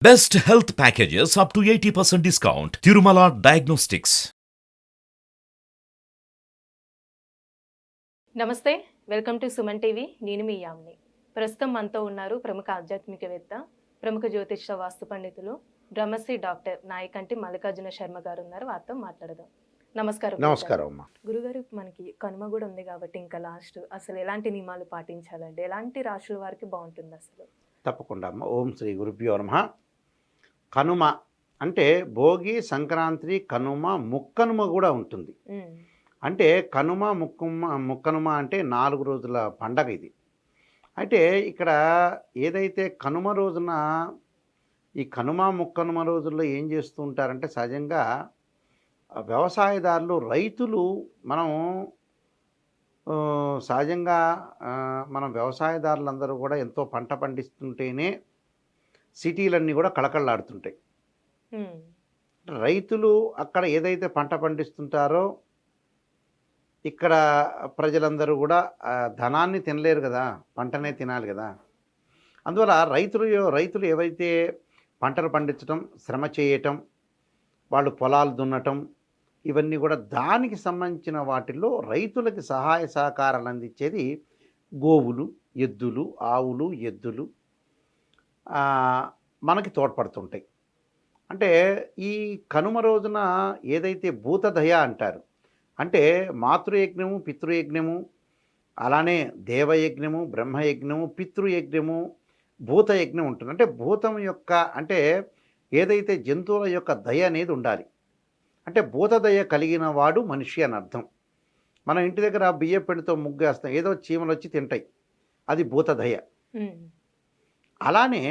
Best health packages up to 80% discount. Tirumala Diagnostics. నమస్తే, welcome to Suman TV. నేను మీ యామ్ని. ప్రస్తుతం మనతో ఉన్నారు ప్రముఖ ఆధ్యాత్మికవేత్త, ప్రముఖ జ్యోతిష వాస్తు పండితులు, బ్రహ్మశ్రీ డాక్టర్ నాయకంటి మల్లికార్జున శర్మ గారు ఉన్నారు. వారితో మాట్లాడదాం. నమస్కారం. నమస్కారం అమ్మా. గురుగారు, మనకి కనుమ కూడా ఉంది కాబట్టి ఇంకా లాస్ట్ అసలు ఎలాంటి నియమాలు పాటించాలండి? ఎలాంటి రాశుల వారికి బాగుంటుంది అసలు? తప్పకుండా అమ్మ. ఓం శ్రీ గురుభ్యో నమః. కనుమ అంటే భోగి, సంక్రాంతి, కనుమ, ముక్కనుమ కూడా ఉంటుంది. అంటే కనుమ, ముక్కనుమ అంటే 4 రోజుల పండగ ఇది. అయితే ఇక్కడ ఏదైతే కనుమ రోజున ఈ కనుమ, ముక్కనుమ రోజుల్లో ఏం చేస్తూ ఉంటారంటే సహజంగా వ్యవసాయదారులు, రైతులు మనం సహజంగా మనం వ్యవసాయదారులందరూ కూడా ఎంతో పంట పండిస్తుంటేనే సిటీలన్నీ కూడా కళకళలాడుతుంటాయి. రైతులు అక్కడ ఏదైతే పంట పండిస్తుంటారో ఇక్కడ ప్రజలందరూ కూడా ధనాన్ని తినలేరు కదా, పంటనే తినాలి కదా. అందువల్ల రైతులు ఏవైతే పంటలు పండించడం, శ్రమ చేయటం, వాళ్ళు పొలాలు దున్నటం, ఇవన్నీ కూడా దానికి సంబంధించిన వాటిల్లో రైతులకి సహాయ సహకారాలు అందించేది గోవులు, ఎద్దులు, ఆవులు, ఎద్దులు మనకి తోడ్పడుతుంటాయి. అంటే ఈ కనుమ రోజున ఏదైతే భూతదయ అంటారు, అంటే మాతృయజ్ఞము, పితృయజ్ఞము, అలానే దేవయజ్ఞము, బ్రహ్మయజ్ఞము, పితృయజ్ఞము, భూతయజ్ఞం ఉంటుంది. అంటే భూతం యొక్క అంటే ఏదైతే జంతువుల యొక్క దయ అనేది ఉండాలి. అంటే భూతదయ కలిగిన వాడు మనిషి అని అర్థం. మనం ఇంటి దగ్గర బియ్య పిండితో ముగ్గేస్తాం, ఏదో చీమలు వచ్చి తింటాయి, అది భూతదయ. అలానే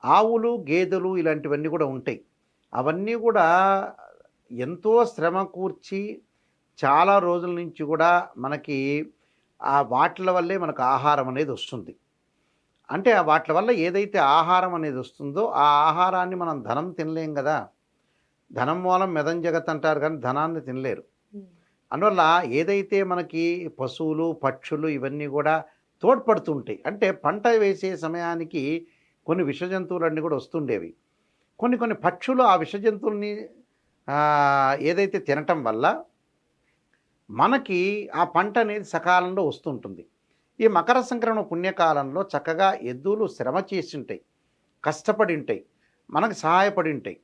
ఆవులు, గేదెలు ఇలాంటివన్నీ కూడా ఉంటాయి. అవన్నీ కూడా ఎంతో శ్రమ కూర్చి చాలా రోజుల నుంచి కూడా మనకి ఆ వాటిల వల్లే మనకు ఆహారం అనేది వస్తుంది. అంటే ఆ వాటి వల్ల ఏదైతే ఆహారం అనేది వస్తుందో ఆ ఆహారాన్ని మనం ధనం తినలేం కదా. ధనం మూలం మెదం జగత్ అంటారు కానీ ధనాన్ని తినలేరు. అందువల్ల ఏదైతే మనకి పశువులు, పక్షులు ఇవన్నీ కూడా తోడ్పడుతుంటాయి. అంటే పంట వేసే సమయానికి కొన్ని విష జంతువులన్నీ కూడా వస్తుండేవి. కొన్ని పక్షులు ఆ విష జంతువుల్ని ఏదైతే తినటం వల్ల మనకి ఆ పంట అనేది సకాలంలో వస్తుంటుంది. ఈ మకర సంక్రమణ పుణ్యకాలంలో చక్కగా ఎద్దులు శ్రమ చేసి ఉంటాయి, కష్టపడి ఉంటాయి, మనకు సహాయపడి ఉంటాయి.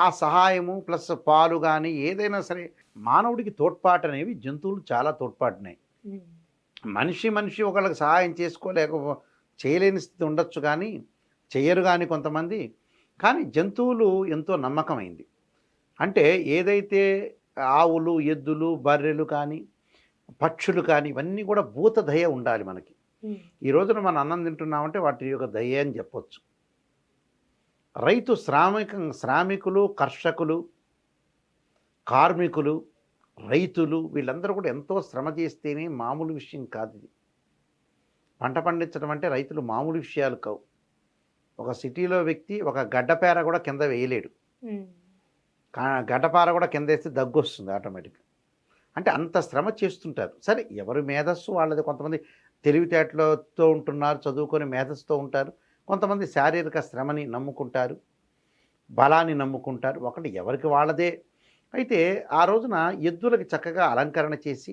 ఆ సహాయము ప్లస్ పాలు కానీ ఏదైనా సరే మానవుడికి తోడ్పాటు అనేవి జంతువులు చాలా తోడ్పాటున్నాయి. మనిషి ఒకళ్ళకి సహాయం చేయలేని స్థితి ఉండొచ్చు కానీ చెయ్యరు కానీ కొంతమంది. కానీ జంతువులు ఎంతో నమ్మకమైంది. అంటే ఏదైతే ఆవులు, ఎద్దులు, బర్రెలు కానీ పక్షులు కానీ ఇవన్నీ కూడా భూత దయ ఉండాలి మనకి. ఈ రోజున మనం అన్నం తింటున్నామంటే వాటి యొక్క దయ అని చెప్పొచ్చు. రైతు శ్రామికులు, కర్షకులు, కార్మికులు, రైతులు వీళ్ళందరూ కూడా ఎంతో శ్రమ చేస్తేనే మామూలు విషయం కాదు ఇది. పంట పండించడం అంటే రైతులు మామూలు విషయాలు కావు. ఒక సిటీలో వ్యక్తి ఒక గడ్డపార కూడా కింద వేయలేడు. గడ్డపార కూడా కింద వేస్తే దగ్గు వస్తుంది ఆటోమేటిక్గా. అంటే అంత శ్రమ చేస్తుంటారు. సరే, ఎవరి మేధస్సు వాళ్ళది. కొంతమంది తెలివితేటలతో ఉంటున్నారు, చదువుకొని మేధస్సుతో ఉంటారు. కొంతమంది శారీరక శ్రమని నమ్ముకుంటారు, బలాన్ని నమ్ముకుంటారు. ఒకటి ఎవరికి వాళ్ళదే. అయితే ఆ రోజున ఎద్దులకి చక్కగా అలంకరణ చేసి,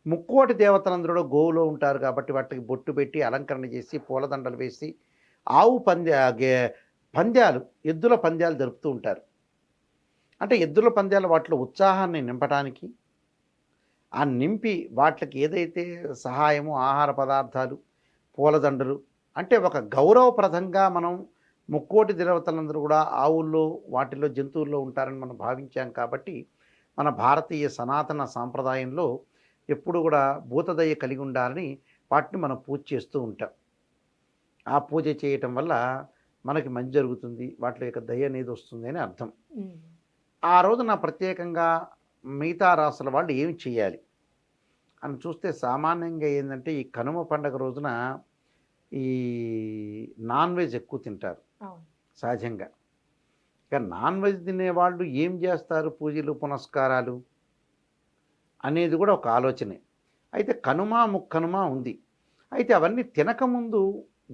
ముక్కోటి దేవతలందరూ గోవులో ఉంటారు కాబట్టి వాటికి బొట్టు పెట్టి అలంకరణ చేసి పూలదండలు వేసి ఆవు పంద్యాలు, ఎద్దుల పంద్యాలు జరుపుతూ ఉంటారు. అంటే ఎద్దుల పంద్యాలు వాటిలో ఉత్సాహాన్ని నింపడానికి, ఆ నింపి వాటికి ఏదైతే సహాయము, ఆహార పదార్థాలు, పూలదండలు, అంటే ఒక గౌరవప్రదంగా మనం ముక్కోటి దేవతలందరూ కూడా ఆవుల్లో వాటిల్లో జంతువుల్లో ఉంటారని మనం భావించాం. కాబట్టి మన భారతీయ సనాతన సాంప్రదాయంలో ఎప్పుడు కూడా భూతదయ కలిగి ఉండాలని వాటిని మనం పూజ చేస్తూ ఉంటాం. ఆ పూజ చేయటం వల్ల మనకి మంచి జరుగుతుంది, వాటి యొక్క దయ అనేది వస్తుంది అని అర్థం. ఆ రోజున ప్రత్యేకంగా మిగతా రాసుల వాళ్ళు ఏమి చేయాలి అని చూస్తే సామాన్యంగా ఏంటంటే ఈ కనుమ పండుగ రోజున ఈ నాన్ వెజ్ ఎక్కువ తింటారు సహజంగా. ఇక నాన్ వెజ్ తినేవాళ్ళు ఏం చేస్తారు, పూజలు పునస్కారాలు అనేది కూడా ఒక ఆలోచనే. అయితే కనుమ, ముక్కనుమ ఉంది. అయితే అవన్నీ తినకముందు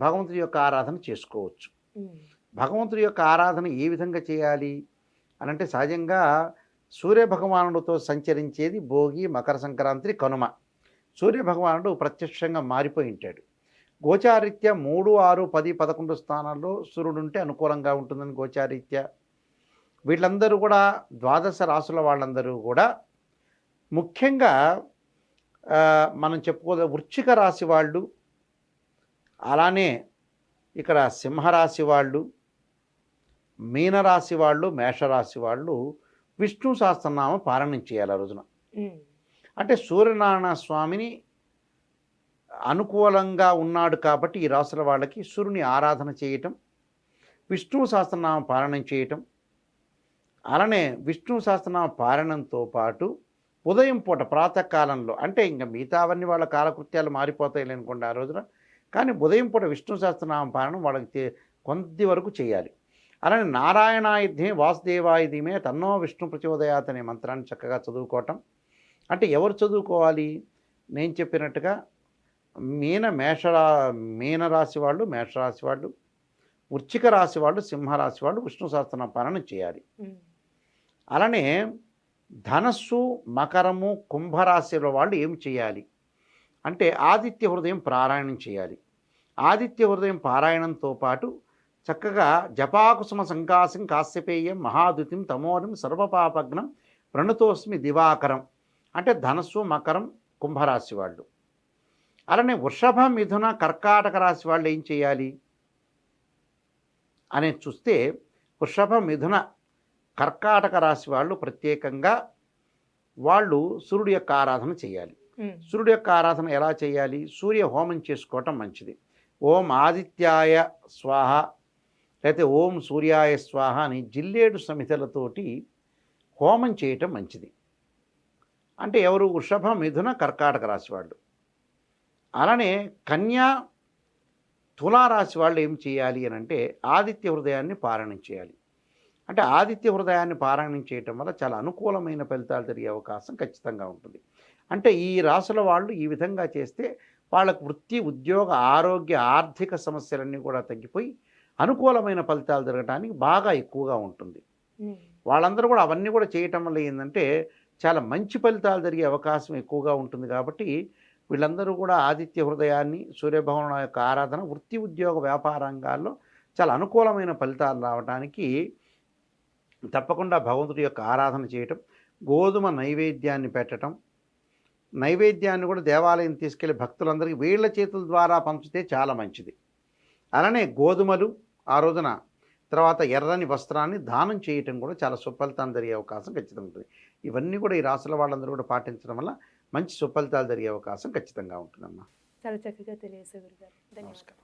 భగవంతుడి యొక్క ఆరాధన చేసుకోవచ్చు. భగవంతుడి యొక్క ఆరాధన ఏ విధంగా చేయాలి అని అంటే సహజంగా సూర్యభగవానుడితో సంచరించేది భోగి, మకర సంక్రాంతి, కనుమ. సూర్యభగవానుడు ప్రత్యక్షంగా మారిపోయి ఉంటాడు. గోచారీత్యా 3, 6, 10, 11 స్థానాల్లో సూర్యుడు ఉంటే అనుకూలంగా ఉంటుందని గోచారీత్యా. వీళ్ళందరూ కూడా ద్వాదశ రాసుల వాళ్ళందరూ కూడా ముఖ్యంగా మనం చెప్పుకోదా వృశ్చిక రాశి వాళ్ళు, అలానే ఇక్కడ సింహరాశి వాళ్ళు, మీనరాశి వాళ్ళు, మేషరాశి వాళ్ళు విష్ణు సహస్రనామ పారాయణం చేయాలి ఆ రోజున. అంటే సూర్యనారాయణ స్వామిని అనుకూలంగా ఉన్నాడు కాబట్టి ఈ రాసుల వాళ్ళకి సూర్యుని ఆరాధన చేయటం, విష్ణు సహస్రనామ పారాయణం చేయటం, అలానే విష్ణు సహస్రనామ పారాయణంతో పాటు ఉదయం పూట ప్రాతకాలంలో, అంటే ఇంకా మిగతావన్నీ వాళ్ళ కాలకృత్యాలు మారిపోతాయి అనుకోండి ఆ రోజున, కానీ ఉదయం పూట విష్ణు సహస్రనామ పారాయణం వాళ్ళకి కొంత వరకు చేయాలి. అలానే నారాయణాయుధే వాసుదేవాయుధమే తన్నో విష్ణు ప్రచోదయాత్ అనే మంత్రాన్ని చక్కగా చదువుకోవటం. అంటే ఎవరు చదువుకోవాలి? నేను చెప్పినట్టుగా మీనరాశి వాళ్ళు, మేషరాశి వాళ్ళు, వృశ్చిక రాశి వాళ్ళు, సింహరాశి వాళ్ళు విష్ణు సహస్రనామ పారాయణం చేయాలి. అలానే ధనస్సు, మకరము, కుంభరాశుల వాళ్ళు ఏం చేయాలి అంటే ఆదిత్య హృదయం పారాయణం చేయాలి. ఆదిత్య హృదయం పారాయణంతో పాటు చక్కగా జపాకుసుమ సంకాశం కాశ్యపేయం మహాదుతిం తమోరం సర్వపాపగ్నం ప్రణతోస్మి దివాకరం. అంటే ధనస్సు, మకరం, కుంభరాశి వాళ్ళు. అలానే వృషభ, మిథున, కర్కాటక రాశి వాళ్ళు ఏం చేయాలి అనేది చూస్తే వృషభ, మిథున, కర్కాటక రాశి వాళ్ళు ప్రత్యేకంగా వాళ్ళు సూర్యుడి యొక్క ఆరాధన చేయాలి. సూర్యుడి యొక్క ఆరాధన ఎలా చేయాలి? సూర్య హోమం చేసుకోవటం మంచిది. ఓం ఆదిత్యాయ స్వాహ, లేకపోతే ఓం సూర్యాయ స్వాహ అని జిల్లేడు సమితులతోటి హోమం చేయటం మంచిది. అంటే ఎవరు? వృషభ, మిథున, కర్కాటక రాశి వాళ్ళు. అలానే కన్యా, తులారాశి వాళ్ళు ఏం చేయాలి అని అంటే ఆదిత్య హృదయాన్ని పారాయణం చేయాలి. అంటే ఆదిత్య హృదయాన్ని పారాయణం చేయటం వల్ల చాలా అనుకూలమైన ఫలితాలు జరిగే అవకాశం ఖచ్చితంగా ఉంటుంది. అంటే ఈ రాశుల వాళ్ళు ఈ విధంగా చేస్తే వాళ్ళకు వృత్తి, ఉద్యోగ, ఆరోగ్య, ఆర్థిక సమస్యలన్నీ కూడా తగ్గిపోయి అనుకూలమైన ఫలితాలు జరగడానికి బాగా ఎక్కువగా ఉంటుంది. వాళ్ళందరూ కూడా అవన్నీ కూడా చేయటం వల్ల ఏంటంటే చాలా మంచి ఫలితాలు జరిగే అవకాశం ఎక్కువగా ఉంటుంది. కాబట్టి వీళ్ళందరూ కూడా ఆదిత్య హృదయాన్ని, సూర్యభగవాను యొక్క ఆరాధన వృత్తి, ఉద్యోగ, వ్యాపార రంగాల్లో చాలా అనుకూలమైన ఫలితాలు రావడానికి తప్పకుండా భగవంతుడి యొక్క ఆరాధన చేయటం, గోధుమ నైవేద్యాన్ని పెట్టడం, నైవేద్యాన్ని కూడా దేవాలయం తీసుకెళ్లి భక్తులందరికీ వీళ్ళ చేతుల ద్వారా పంచితే చాలా మంచిది. అలానే గోధుమలు ఆ రోజున, తర్వాత ఎర్రని వస్త్రాన్ని దానం చేయటం కూడా చాలా సుఫలితాలు జరిగే అవకాశం ఖచ్చితంగా ఉంటుంది. ఇవన్నీ కూడా ఈ రాశుల వాళ్ళందరూ కూడా పాటించడం వల్ల మంచి సుఫలితాలు జరిగే అవకాశం ఖచ్చితంగా ఉంటుందమ్మా. చాలా చక్కగా తెలియజేశారు గురుగారు. ధన్యవాదాలు. నమస్కారం.